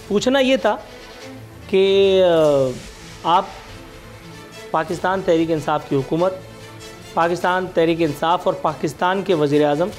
पूछना ये था कि आप पाकिस्तान तहरीक इंसाफ की हुकूमत, पाकिस्तान तहरीक इंसाफ और पाकिस्तान के वज़ीर-ए-आज़म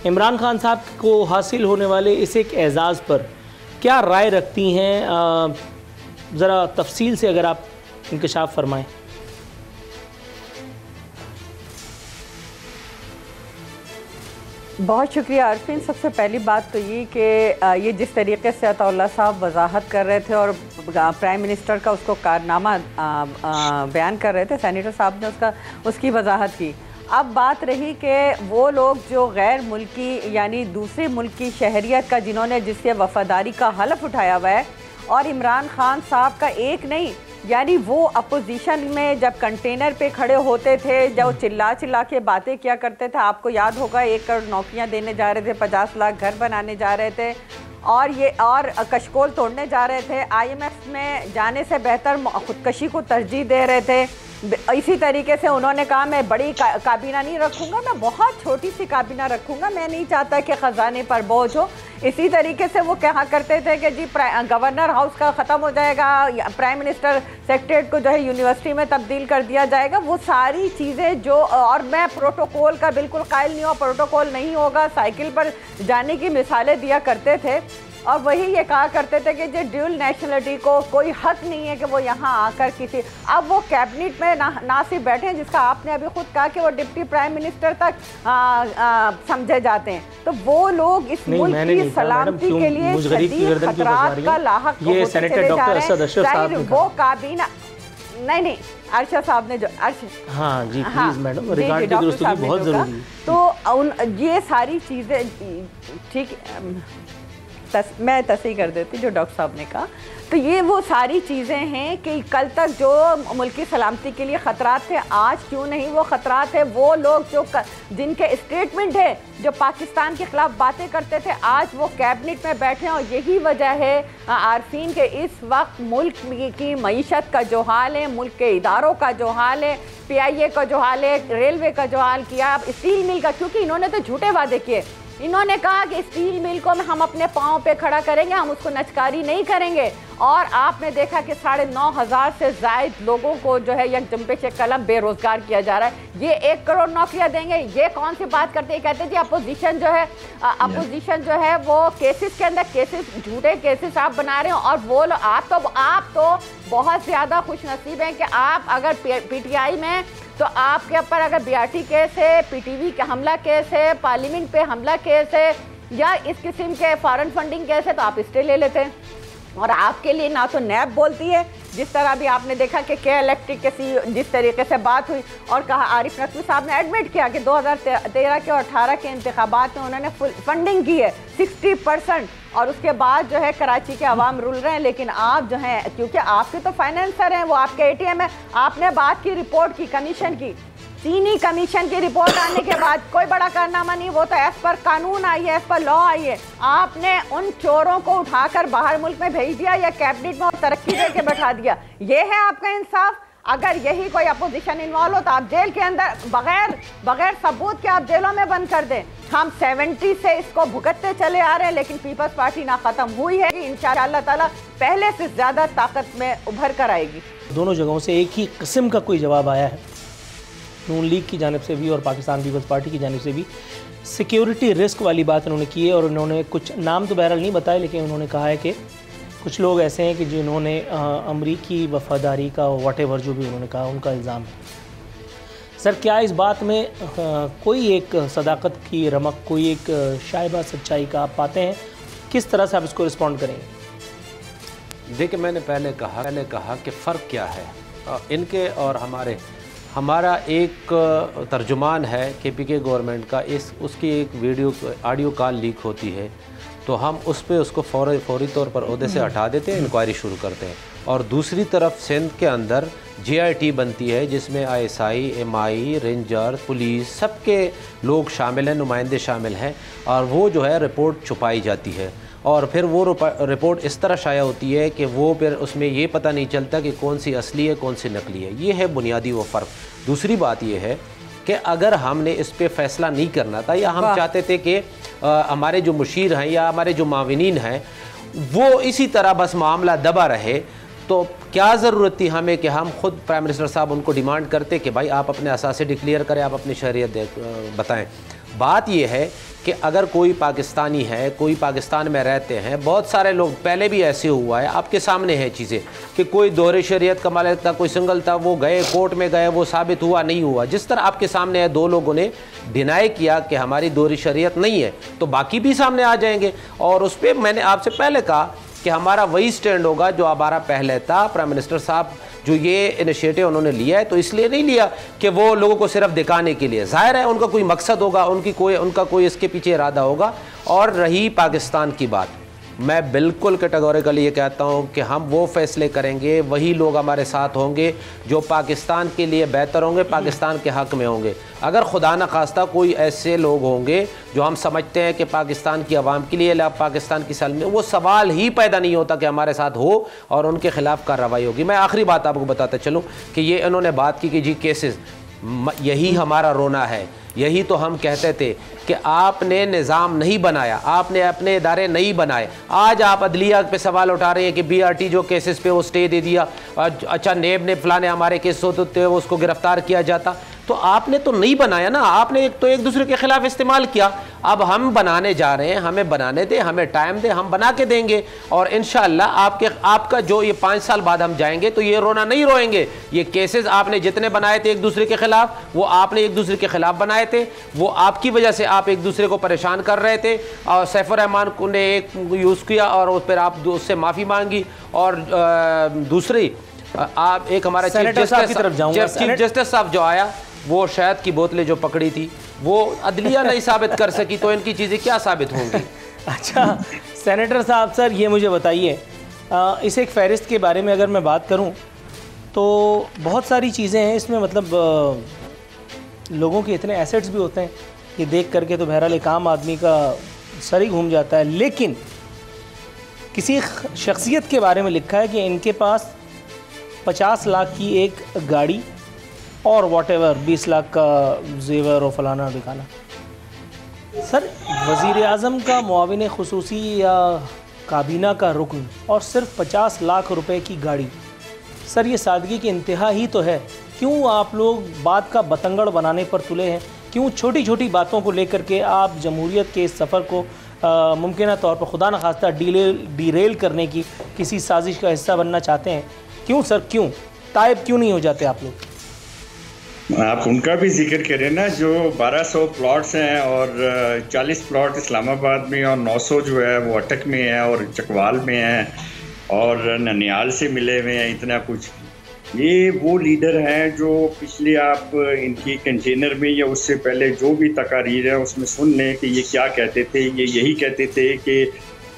इमरान खान साहब को हासिल होने वाले इस एक एज़ाज़ पर क्या राय रखती हैं? ज़रा तफसील से अगर आप इंकशाफ फरमाएँ। बहुत शुक्रिया अरफिन। सबसे पहली बात तो ये कि ये जिस तरीके से अताउल्लाह साहब वजाहत कर रहे थे और प्राइम मिनिस्टर का उसको कारनामा बयान कर रहे थे, सेनेटर साहब ने उसकी वजाहत की। अब बात रही कि वो लोग जो गैर मुल्की यानी दूसरे मुल्क की शहरियत का जिन्होंने जिससे वफादारी का हलफ उठाया हुआ है, और इमरान खान साहब का एक नहीं यानी वो अपोजिशन में जब कंटेनर पे खड़े होते थे, जब चिल्ला चिल्ला के बातें किया करते थे, आपको याद होगा 1 करोड़ नौकरियां देने जा रहे थे, 50 लाख घर बनाने जा रहे थे और कशकोल तोड़ने जा रहे थे, IMF में जाने से बेहतर खुदकशी को तरजीह दे रहे थे। इसी तरीके से उन्होंने कहा मैं बड़ी काबीना नहीं रखूँगा, मैं बहुत छोटी सी काबीना रखूँगा, मैं नहीं चाहता कि ख़जाने पर बोझ हो। इसी तरीके से वो कहा करते थे कि जी गवर्नर हाउस का ख़त्म हो जाएगा, प्राइम मिनिस्टर सेक्रेटरीट को जो है यूनिवर्सिटी में तब्दील कर दिया जाएगा। वो सारी चीज़ें जो, और मैं प्रोटोकॉल का बिल्कुल कायल नहीं हूँ, प्रोटोकॉल नहीं होगा, साइकिल पर जाने की मिसालें दिया करते थे। और वही ये कहा करते थे कि जो ड्यूल नेशनलिटी को कोई हक नहीं है कि वो यहाँ आकर किसी, अब वो कैबिनेट में ना सिर्फ बैठे हैं, जिसका आपने अभी खुद कहा कि वो डिप्टी प्राइम मिनिस्टर तक समझे जाते हैं, तो वो लोग इस मुल्क की सलामती के लिए शदीद खतरात का लाहक होते चले जा रहे हैं। वो काबीना नहीं अरशद साहब ने जो हाँ जी प्लीज मैडम, रिकॉर्ड की दुरुस्ती बहुत जरूरी है। तो ये सारी चीज़ें ठीक मैं तस्वीर कर देती जो डॉक्टर साहब ने कहा। तो ये वो सारी चीज़ें हैं कि कल तक जो मुल्क की सलामती के लिए ख़तरात थे, आज क्यों नहीं वो ख़तरात है। वो लोग जो जिनके स्टेटमेंट है जो पाकिस्तान के ख़िलाफ़ बातें करते थे, आज वो कैबिनेट में बैठे हैं। और यही वजह है आरफीन के इस वक्त मुल्क की मईशत का जो हाल है, मुल्क के इदारों का जो हाल है, PIA का जो हाल है, रेलवे का जो हाल किया, स्टील मिल का, क्योंकि इन्होंने तो झूठे वादे किए। इन्होंने कहा कि स्टील मिल को हम अपने पाँव पे खड़ा करेंगे, हम उसको नचकारी नहीं करेंगे। और आपने देखा कि 9,500 से ज़ायद लोगों को जो है यकजम से कलम बेरोज़गार किया जा रहा है। ये 1 करोड़ नौकरियां देंगे, ये कौन सी बात करते हैं? कहते हैं जी अपोजिशन जो है वो केसेस के अंदर केसेस, झूठे केसेस आप बना रहे हो। और वो आप तो बहुत ज़्यादा खुशनसीब हैं कि आप अगर PTI में, तो आपके ऊपर अगर BRT केस है, PTV का हमला केस है, पार्लियामेंट पे हमला केस है, या इस किस्म के फॉरेन फंडिंग केस है, तो आप स्टे ले लेते हैं। और आपके लिए ना तो नैब बोलती है, जिस तरह भी आपने देखा कि के इलेक्ट्रिक के जिस तरीके से बात हुई, और कहा आरिफ नकवी साहब ने एडमिट किया कि 2013 के और 18 के इंतखाबात में उन्होंने फुल फंडिंग की है 60%। और उसके बाद जो है कराची के अवाम रुल रहे हैं। लेकिन आप जो हैं, क्योंकि आपके तो फाइनेंसर हैं, वो आपके ATM है, आपने बात की, रिपोर्ट की, कमीशन की, चीनी कमीशन की रिपोर्ट आने के बाद कोई बड़ा कारनामा नहीं, वो तो एज पर कानून आई है, एज पर लॉ आई है। आपने उन चोरों को उठाकर बाहर मुल्क में भेज दिया या कैबिनेट में तरक्की दे के बैठा दिया। ये है आपका इंसाफ? अगर यही कोई अपोजिशन इन्वॉल्व हो तो आप जेल के अंदर बगैर सबूत के आप जेलों में बंद कर दें। हम 70 से इसको भुगतते चले आ रहे हैं, लेकिन पीपल्स पार्टी ना ख़त्म हुई है। इंशाअल्लाह ताला पहले से ज़्यादा ताकत में उभर कर आएगी। दोनों जगहों से एक ही किस्म का कोई जवाब आया है, नून लीग की जानिब से भी और पाकिस्तान पीपल्स पार्टी की जानिब से भी। सिक्योरिटी रिस्क वाली बात उन्होंने की है, और उन्होंने कुछ नाम तो बहरहाल नहीं बताए, लेकिन उन्होंने कहा है कि कुछ लोग ऐसे हैं कि जिन्होंने अमरीकी वफादारी का व्हाटएवर जो भी उन्होंने कहा उनका इल्ज़ाम है। सर, क्या इस बात में कोई एक सदाकत की रमक, कोई एक शायबा सच्चाई का आप पाते हैं? किस तरह से आप इसको रिस्पॉन्ड करेंगे? देखिए, मैंने पहले कहा कि फ़र्क क्या है इनके और हमारा एक तर्जुमान है KPK गवर्नमेंट का, उसकी एक वीडियो ऑडियो कॉल लीक होती है, तो हम उसको फौरी तौर पर ओहदे से हटा देते हैं, इंक्वायरी शुरू करते हैं। और दूसरी तरफ सिंध के अंदर JIT बनती है, जिसमें ISI, MI, रेंजर, पुलिस, सबके लोग शामिल हैं, नुमाइंदे शामिल हैं, और वो जो है रिपोर्ट छुपाई जाती है। और फिर वो रिपोर्ट इस तरह शाया होती है कि वो फिर उसमें ये पता नहीं चलता कि कौन सी असली है, कौन सी नकली है। ये है बुनियादी वो फ़र्क। दूसरी बात ये है कि अगर हमने इस पर फ़ैसला नहीं करना था, या हम चाहते थे कि हमारे जो मुशीर हैं या हमारे जो माविनीन हैं वो इसी तरह बस मामला दबा रहे, तो क्या ज़रूरत थी हमें कि हम खुद प्राइम मिनिस्टर साहब उनको डिमांड करते कि भाई आप अपने असासे डिक्लेयर करें, आप अपनी शरीयत बताएं। बात यह है कि अगर कोई पाकिस्तानी है, कोई पाकिस्तान में रहते हैं, बहुत सारे लोग, पहले भी ऐसे हुआ है, आपके सामने है चीज़ें कि कोई दोहरी शरीयत का मालिक था, कोई सिंगल था, वो गए कोर्ट में गए, वो साबित हुआ नहीं हुआ। जिस तरह आपके सामने है, 2 लोगों ने डिनाई किया कि हमारी दोहरी शरीयत नहीं है, तो बाकी भी सामने आ जाएंगे। और उस पर मैंने आपसे पहले कहा कि हमारा वही स्टैंड होगा जो हमारा पहले था। प्राइम मिनिस्टर साहब जो ये इनिशिएटिव उन्होंने लिया है, तो इसलिए नहीं लिया कि वो लोगों को सिर्फ दिखाने के लिए, ज़ाहिर है उनका कोई मकसद होगा, उनका कोई इसके पीछे इरादा होगा। और रही पाकिस्तान की बात, मैं बिल्कुल कैटेगोरिकली ये कहता हूँ कि हम वो फैसले करेंगे, वही लोग हमारे साथ होंगे जो पाकिस्तान के लिए बेहतर होंगे, पाकिस्तान के हक़ में होंगे। अगर खुदा न खास्ता कोई ऐसे लोग होंगे जो हम समझते हैं कि पाकिस्तान की आवाम के लिए, पाकिस्तान की सलामती, वो सवाल ही पैदा नहीं होता कि हमारे साथ हो और उनके ख़िलाफ़ कार्रवाई होगी। मैं आखिरी बात आपको बताता चलूँ कि ये इन्होंने बात की कि जी केसेस, यही हमारा रोना है, यही तो हम कहते थे कि आपने निज़ाम नहीं बनाया, आपने अपने इदारे नहीं बनाए। आज आप अदलिया पे सवाल उठा रहे हैं कि BRT जो केसेस पे वो स्टे दे दिया, अच्छा नेब ने फलाने हमारे केस होते थे उसको गिरफ्तार किया जाता, तो आपने तो नहीं बनाया ना, आपने एक दूसरे के खिलाफ इस्तेमाल किया। अब हम बनाने जा रहे हैं, हमें बनाने दें, हमें टाइम दें, हम बना के देंगे। और इंशाअल्लाह आपका जो ये 5 साल बाद हम जाएंगे तो ये रोना नहीं रोएंगे। ये केसेस आपने जितने बनाए थे एक दूसरे के खिलाफ, वो आपने एक दूसरे के खिलाफ बनाए थे, वो आपकी वजह से आप एक दूसरे को परेशान कर रहे थे। और सैफुर रहमान ने एक यूज़ किया और उस पर आप उससे माफ़ी मांगी। और दूसरी, आप एक हमारे चीफ जस्टिस साहब जो आया, वो शहद की बोतलें जो पकड़ी थी वो अदलिया नहीं साबित कर सकी, तो इनकी चीज़ें क्या साबित होंगी? अच्छा सेनेटर साहब, सर ये मुझे बताइए, इस एक फ़हरिस्त के बारे में अगर मैं बात करूं तो बहुत सारी चीज़ें हैं इसमें, मतलब लोगों के इतने एसेट्स भी होते हैं कि देख करके तो बहरहाल एक आम आदमी का सर ही घूम जाता है। लेकिन किसी शख्सियत के बारे में लिखा है कि इनके पास 50 लाख की एक गाड़ी और वॉटेवर 20 लाख का जेवर और फलाना दिखाना। सर वज़ीर आज़म का मुआविन खुसूसी या काबीना का रुकन और सिर्फ 50 लाख रुपए की गाड़ी, सर ये सादगी की इंतहा ही तो है। क्यों आप लोग बात का बतंगड़ बनाने पर तुले हैं? क्यों छोटी छोटी बातों को लेकर के आप जमहूरियत के इस सफ़र को मुमकिन तौर पर खुदा न खास्ता डीरेल करने की किसी साजिश का हिस्सा बनना चाहते हैं? क्यों सर, क्यों तायब क्यों नहीं हो जाते आप लोग? आप उनका भी जिक्र करें ना, जो 1200 प्लॉट्स हैं और 40 प्लॉट इस्लामाबाद में और 900 जो है वो अटक में है और चकवाल में है और ननियाल से मिले हुए हैं, इतना कुछ। ये वो लीडर हैं जो पिछले आप इनकी कंटेनर में या उससे पहले जो भी तकारीर है उसमें सुन लें कि ये क्या कहते थे। ये यही कहते थे कि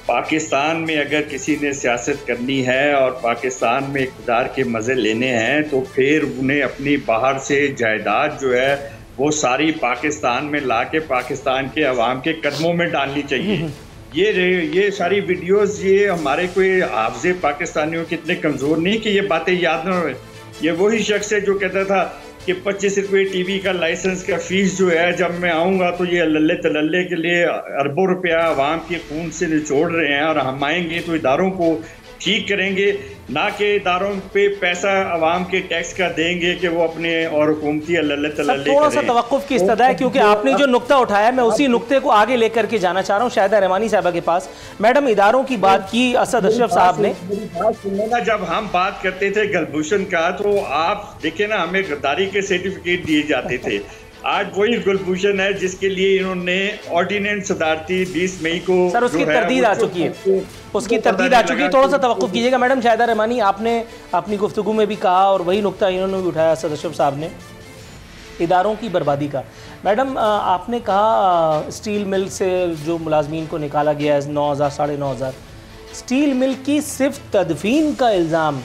पाकिस्तान में अगर किसी ने सियासत करनी है और पाकिस्तान में इक़्तिदार के मज़े लेने हैं तो फिर उन्हें अपनी बाहर से जायदाद जो है वो सारी पाकिस्तान में ला के पाकिस्तान के अवाम के कदमों में डालनी चाहिए। ये सारी वीडियोस, ये हमारे कोई हाफ़ज़े पाकिस्तानियों के इतने कमज़ोर नहीं कि ये बातें याद ना रहे। ये वही शख्स है जो कहता था कि 25 रुपये TV का लाइसेंस का फ़ीस जो है, जब मैं आऊँगा तो ये लल्ले तलल्ले के लिए अरबों रुपया आवाम के खून से निचोड़ रहे हैं और हम आएंगे तो इदारों को ठीक करेंगे, ना कि इदारों पे पैसा आवाम के टैक्स का देंगे कि वो अपने और हुकूमती लल्ले तलल्ले थोड़ा सा तवक्कुफ की इस्तदा है, क्योंकि आपने जो नुक्ता उठाया मैं उसी नुक्ते को आगे लेकर के जाना चाह रहा हूँ शाहिदा रहमानी साहबा के पास। मैडम, इदारों की बात की असद अशरफ साहब ने, जब हम बात करते थे गुलभूषण का तो आप देखें ना, हमें गद्दारी के सर्टिफिकेट दिए जाते थे। आज वही गुलभूषण है जिसके लिए इन्होंने ऑर्डिनेंस सदारती 20 मई को, सर उसकी तरदीद आ चुकी है, उसकी तरदीद आ चुकी है। थोड़ा सा तवक्कुफ कीजिएगा मैडम। शाहिदा रहमानी, आपने अपनी गुफ्तगू में भी कहा और वही नुक्ता इन्होंने भी उठाया असद अशरफ साहब ने, इदारों की बर्बादी का। मैडम, आपने कहा स्टील मिल से जो मुलाजमीन को निकाला गया है 9,000 साढ़े 9,000, स्टील मिल की सिर्फ तदफीन का इल्ज़ाम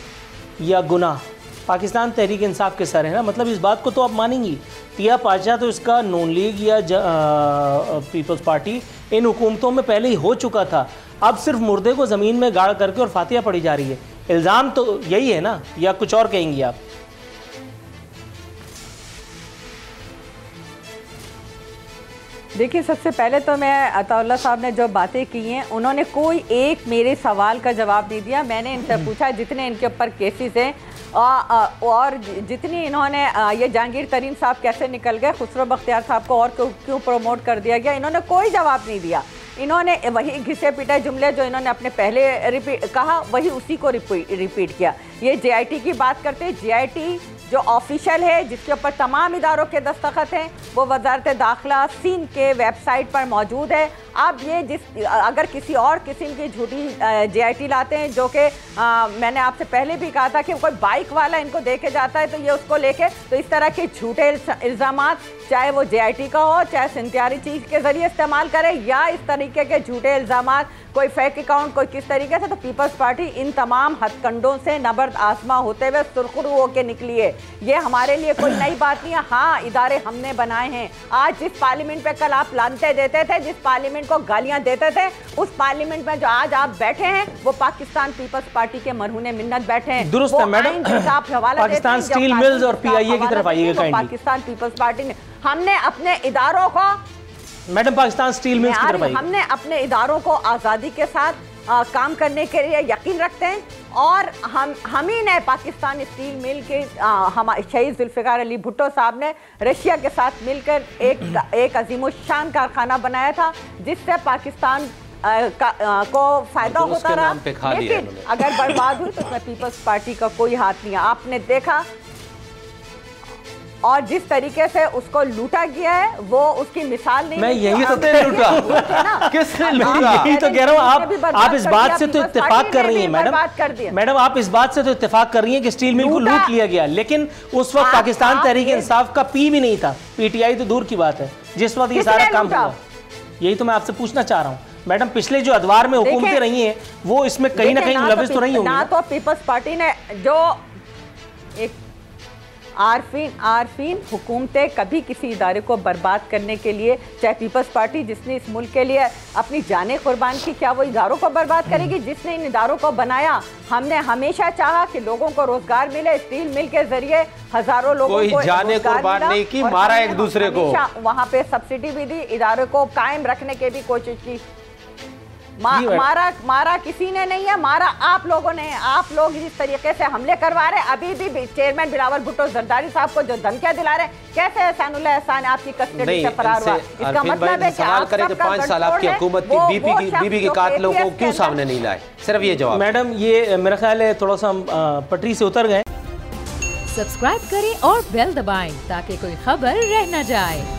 या गुनाह पाकिस्तान तहरीक इंसाफ के सर है ना, मतलब इस बात को तो आप मानेंगी। तिया पाचा तो इसका नून लीग या पीपल्स पार्टी इन हुकूमतों में पहले ही हो चुका था, अब सिर्फ मुर्दे को ज़मीन में गाड़ करके और फातिहा पड़ी जा रही है। इल्ज़ाम तो यही है ना, या कुछ और कहेंगी आप? देखिए, सबसे पहले तो मैं अताउल्लाह साहब ने जो बातें की हैं उन्होंने कोई एक मेरे सवाल का जवाब नहीं दिया। मैंने इनसे पूछा जितने इनके ऊपर केसेस हैं और जितनी इन्होंने ये जहांगीर तरीन साहब कैसे निकल गए, खुसरो बख्तियार साहब को और क्यों प्रमोट कर दिया गया, इन्होंने कोई जवाब नहीं दिया। इन्होंने वही घिसे पिटे जुमले जो इन्होंने अपने पहले कहा वही उसी को रिपीट किया। ये JIT की बात करते हैं। JIT जो ऑफिशियल है, जिसके ऊपर तमाम इदारों के दस्तखत हैं, वो वजारत दाखिला सिंध के वेबसाइट पर मौजूद है। अब ये अगर किसी और किस्म की झूठी JIT लाते हैं, जो कि मैंने आपसे पहले भी कहा था कि कोई बाइक वाला इनको दे के जाता है तो ये उसको लेके, तो इस तरह के झूठे इल्ज़ामात चाहे वो JIT का हो, चाहे सिंथियारी चीज़ के ज़रिए इस्तेमाल करे या इस तरीके के झूठे इल्ज़ामात, कोई फेक अकाउंट, कोई किस तरीके से, तो पीपल्स पार्टी इन तमाम हथकंडों से नबर्द आसमा होते हुए सुरखरू होकर निकली है। ये हमारे लिए कोई नई बात नहीं है। हाँ, इदारे हमने बनाए हैं। आज जिस पार्लियामेंट पे कल आप लानते देते थे, जिस पार्लियामेंट को गालियां देते थे, उस पार्लियामेंट में जो आज आप बैठे हैं वो पाकिस्तान पीपल्स पार्टी के मरहूने मिन्नत बैठे हैं। दुरुस्त है मैडम। पाकिस्तान स्टील मिल्स और PIA की तरफ आइएगा। पाकिस्तान पीपल्स पार्टी ने, हमने अपने इदारों को, मैडम पाकिस्तान स्टील मिल्स की तरफ आइए, हमने अपने इदारों को आज़ादी के साथ काम करने के लिए यकीन रखते हैं और हम ही ने पाकिस्तान स्टील मिल के हमारे शहीद जुल्फ़िकार अली भुट्टो साहब ने रशिया के साथ मिलकर एक अजीमुशान कारखाना बनाया था, जिससे पाकिस्तान को फायदा होता रहा। लेकिन अगर बर्बाद हुई तो उसमें पीपल्स पार्टी का कोई हाथ नहीं है। आपने देखा और जिस तरीके से उसको लूटा गया है वो उसकी मिसाल नहीं। मैं यही तो लूटा किसने लूटा, यही तो कह रहा हूँ। आप इस बात से तो इत्तेफाक कर रही हैं मैडम, आप इस बात से तो इत्तेफाक कर रही हैं कि स्टील मिल को लूट लिया गया, लेकिन उस वक्त पाकिस्तान तहरीक इंसाफ का पी भी नहीं था, PTI तो दूर की बात है, जिस वक्त ये सारा काम हुआ। यही तो मैं आपसे पूछना चाह रहा हूँ मैडम, पिछले जो अदवार में हुकूमतें रही हैं वो इसमें कहीं ना कहीं मुलविस तो नहीं होंगी ना। तो पीपल्स पार्टी ने जो एक आरफीन हुकूमतें कभी किसी इदारे को बर्बाद करने के लिए, चाहे पीपल्स पार्टी जिसने इस मुल्क के लिए अपनी जानें कुर्बान की, क्या वो इदारों को बर्बाद करेगी? जिसने इन इदारों को बनाया, हमने हमेशा चाहा कि लोगों को रोजगार मिले। स्टील मिल के जरिए हजारों लोगों को जानें कुर्बान नहीं की, मारा एक दूसरे को, वहाँ पे सब्सिडी भी दी, इदारों को कायम रखने की भी कोशिश की। मारा किसी ने नहीं है, मारा आप लोगों ने। आप लोग जिस तरीके से हमले करवा रहे हैं, अभी भी चेयरमैन बिलावल भुट्टो जरदारी साहब को जो धमकियां दिला रहे हैं, कैसे एहसानुल्लाह एहसान आपकी कस्टडी से फरार हुआ? इसका मतलब है कि सवाल करें कि 5 साल आपकी हुकूमत थी, बीबी के कातिलों को क्यों सामने नहीं लाए? सिर्फ ये जवाब। मैडम ये मेरा ख्याल है थोड़ा सा हम पटरी से उतर गए। सब्सक्राइब करें और बेल दबाएं ताकि कोई खबर रह न जाए।